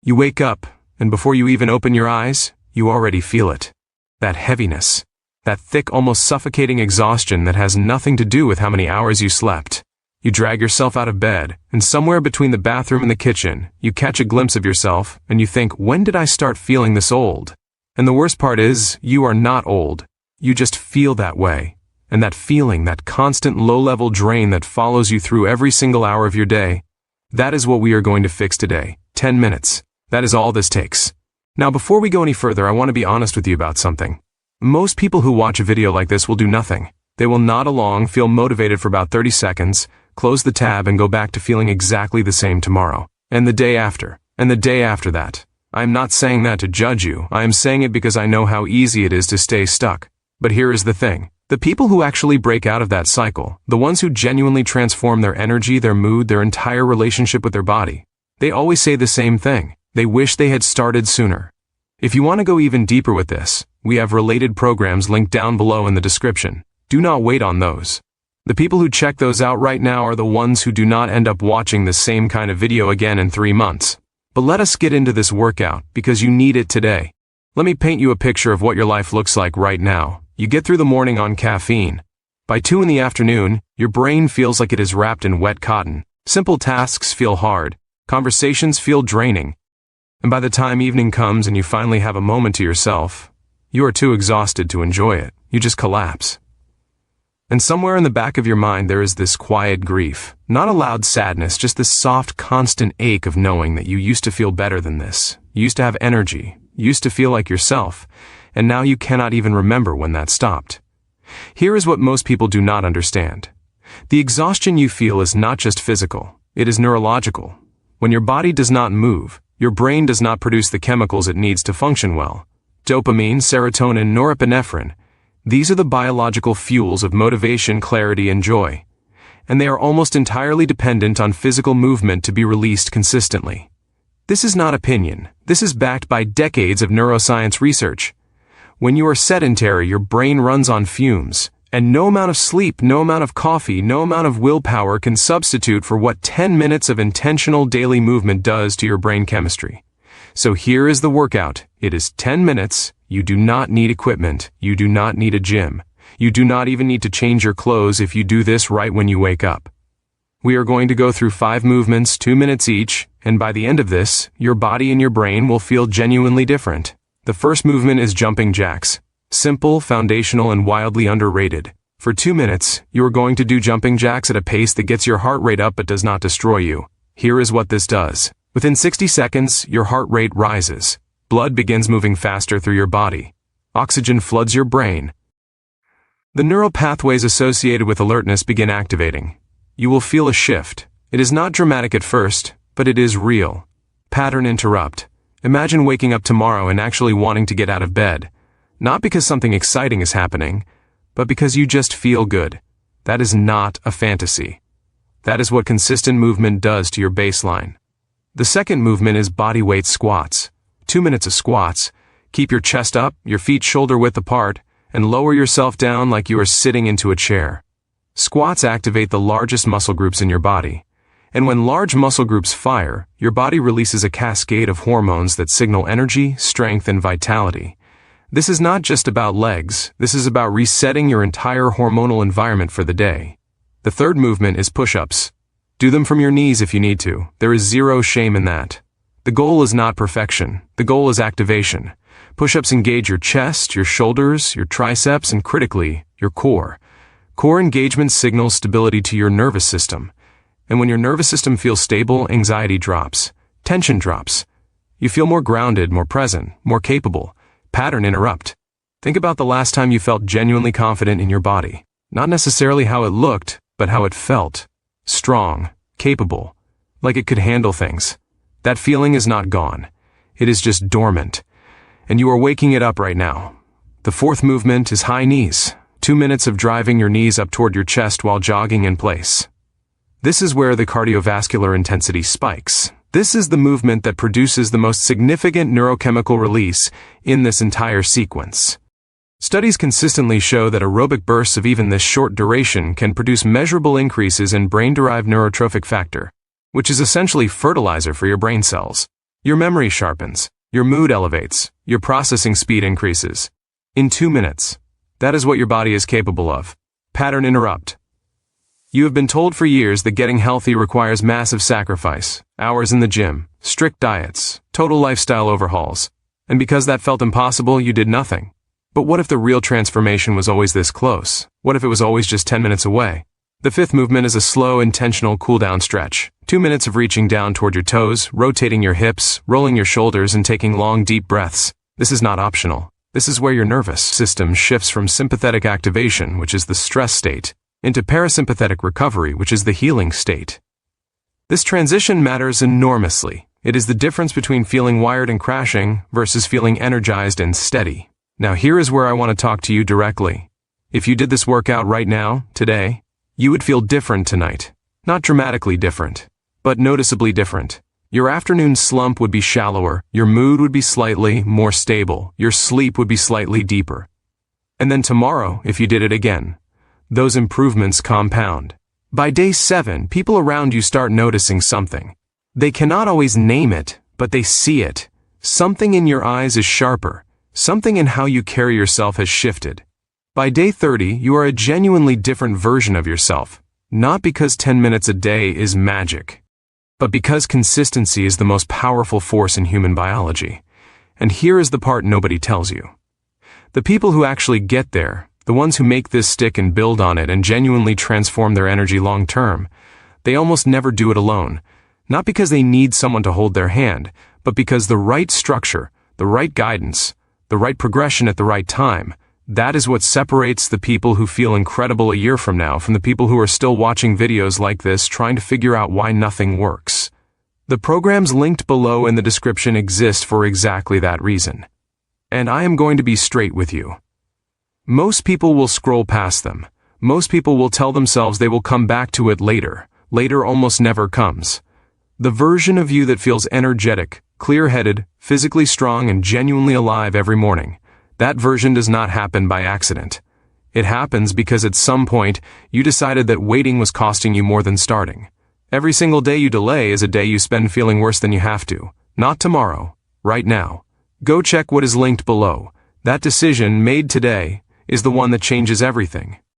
You wake up, and before you even open your eyes, you already feel it. That heaviness. That thick, almost suffocating exhaustion that has nothing to do with how many hours you slept. You drag yourself out of bed, and somewhere between the bathroom and the kitchen, you catch a glimpse of yourself, and you think, when did I start feeling this old? And the worst part is, you are not old. You just feel that way. And that feeling, that constant low-level drain that follows you through every single hour of your day, that is what we are going to fix today. 10 minutes. That is all this takes. Now, before we go any further, I want to be honest with you about something. Most people who watch a video like this will do nothing. They will nod along, feel motivated for about 30 seconds, close the tab and go back to feeling exactly the same tomorrow, and the day after, and the day after that. I am not saying that to judge you. I am saying it because I know how easy it is to stay stuck. But here is the thing. The people who actually break out of that cycle, the ones who genuinely transform their energy, their mood, their entire relationship with their body, they always say the same thing. They wish they had started sooner. If you want to go even deeper with this, we have related programs linked down below in the description. Do not wait on those. The people who check those out right now are the ones who do not end up watching the same kind of video again in 3 months. But let us get into this workout, because you need it today. Let me paint you a picture of what your life looks like right now. You get through the morning on caffeine. By 2 in the afternoon, your brain feels like it is wrapped in wet cotton. Simple tasks feel hard. Conversations feel draining. And by the time evening comes and you finally have a moment to yourself, you are too exhausted to enjoy it. You just collapse. And somewhere in the back of your mind there is this quiet grief. Not a loud sadness, just this soft, constant ache of knowing that you used to feel better than this. You used to have energy. You used to feel like yourself. And now you cannot even remember when that stopped. Here is what most people do not understand. The exhaustion you feel is not just physical. It is neurological. When your body does not move, your brain does not produce the chemicals it needs to function well. Dopamine, serotonin, norepinephrine. These are the biological fuels of motivation, clarity, and joy. And they are almost entirely dependent on physical movement to be released consistently. This is not opinion. This is backed by decades of neuroscience research. When you are sedentary, your brain runs on fumes. And no amount of sleep, no amount of coffee, no amount of willpower can substitute for what 10 minutes of intentional daily movement does to your brain chemistry. So here is the workout. It is 10 minutes. You do not need equipment. You do not need a gym. You do not even need to change your clothes if you do this right when you wake up. We are going to go through 5 movements, 2 minutes each, and by the end of this, your body and your brain will feel genuinely different. The first movement is jumping jacks. Simple, foundational, and wildly underrated. For 2 minutes, you are going to do jumping jacks at a pace that gets your heart rate up but does not destroy you. Here is what this does. Within 60 seconds, your heart rate rises. Blood begins moving faster through your body. Oxygen floods your brain. The neural pathways associated with alertness begin activating. You will feel a shift. It is not dramatic at first, but it is real. Pattern interrupt. Imagine waking up tomorrow and actually wanting to get out of bed. Not because something exciting is happening, but because you just feel good. That is not a fantasy. That is what consistent movement does to your baseline. The second movement is body weight squats. 2 minutes of squats. Keep your chest up, your feet shoulder width apart, and lower yourself down like you are sitting into a chair. Squats activate the largest muscle groups in your body. And when large muscle groups fire, your body releases a cascade of hormones that signal energy, strength, and vitality. This is not just about legs. This is about resetting your entire hormonal environment for the day. The third movement is push-ups. Do them from your knees if you need to. There is zero shame in that. The goal is not perfection. The goal is activation. Push-ups engage your chest, your shoulders, your triceps, and critically, your core. Core engagement signals stability to your nervous system. And when your nervous system feels stable, anxiety drops. Tension drops. You feel more grounded, more present, more capable. Pattern interrupt. Think about the last time you felt genuinely confident in your body. Not necessarily how it looked, but how it felt. Strong, capable, like it could handle things. That feeling is not gone. It is just dormant. And you are waking it up right now. The fourth movement is high knees. 2 minutes of driving your knees up toward your chest while jogging in place. This is where the cardiovascular intensity spikes. This is the movement that produces the most significant neurochemical release in this entire sequence. Studies consistently show that aerobic bursts of even this short duration can produce measurable increases in brain-derived neurotrophic factor, which is essentially fertilizer for your brain cells. Your memory sharpens, your mood elevates, your processing speed increases. In 2 minutes. That is what your body is capable of. Pattern interrupt. You have been told for years that getting healthy requires massive sacrifice, hours in the gym, strict diets, total lifestyle overhauls. And because that felt impossible, you did nothing. But what if the real transformation was always this close? What if it was always just 10 minutes away? The fifth movement is a slow, intentional cool-down stretch. 2 minutes of reaching down toward your toes, rotating your hips, rolling your shoulders, and taking long, deep breaths. This is not optional. This is where your nervous system shifts from sympathetic activation, which is the stress state, into parasympathetic recovery, which is the healing state. This transition matters enormously. It is the difference between feeling wired and crashing versus feeling energized and steady. Now here is where I want to talk to you directly. If you did this workout right now, today, you would feel different tonight. Not dramatically different, but noticeably different. Your afternoon slump would be shallower, your mood would be slightly more stable, your sleep would be slightly deeper. And then tomorrow, if you did it again, those improvements compound. By day 7, people around you start noticing something. They cannot always name it, but they see it. Something in your eyes is sharper. Something in how you carry yourself has shifted. By day 30, you are a genuinely different version of yourself, not because 10 minutes a day is magic, but because consistency is the most powerful force in human biology. And here is the part nobody tells you. The people who actually get there, the ones who make this stick and build on it and genuinely transform their energy long term, they almost never do it alone, not because they need someone to hold their hand, but because the right structure, the right guidance, the right progression at the right time, that is what separates the people who feel incredible a year from now from the people who are still watching videos like this trying to figure out why nothing works. The programs linked below in the description exist for exactly that reason. And I am going to be straight with you. Most people will scroll past them. Most people will tell themselves they will come back to it later. Later almost never comes. The version of you that feels energetic, clear-headed, physically strong, and genuinely alive every morning, that version does not happen by accident. It happens because at some point, you decided that waiting was costing you more than starting. Every single day you delay is a day you spend feeling worse than you have to. Not tomorrow, right now. Go check what is linked below. That decision made today is the one that changes everything.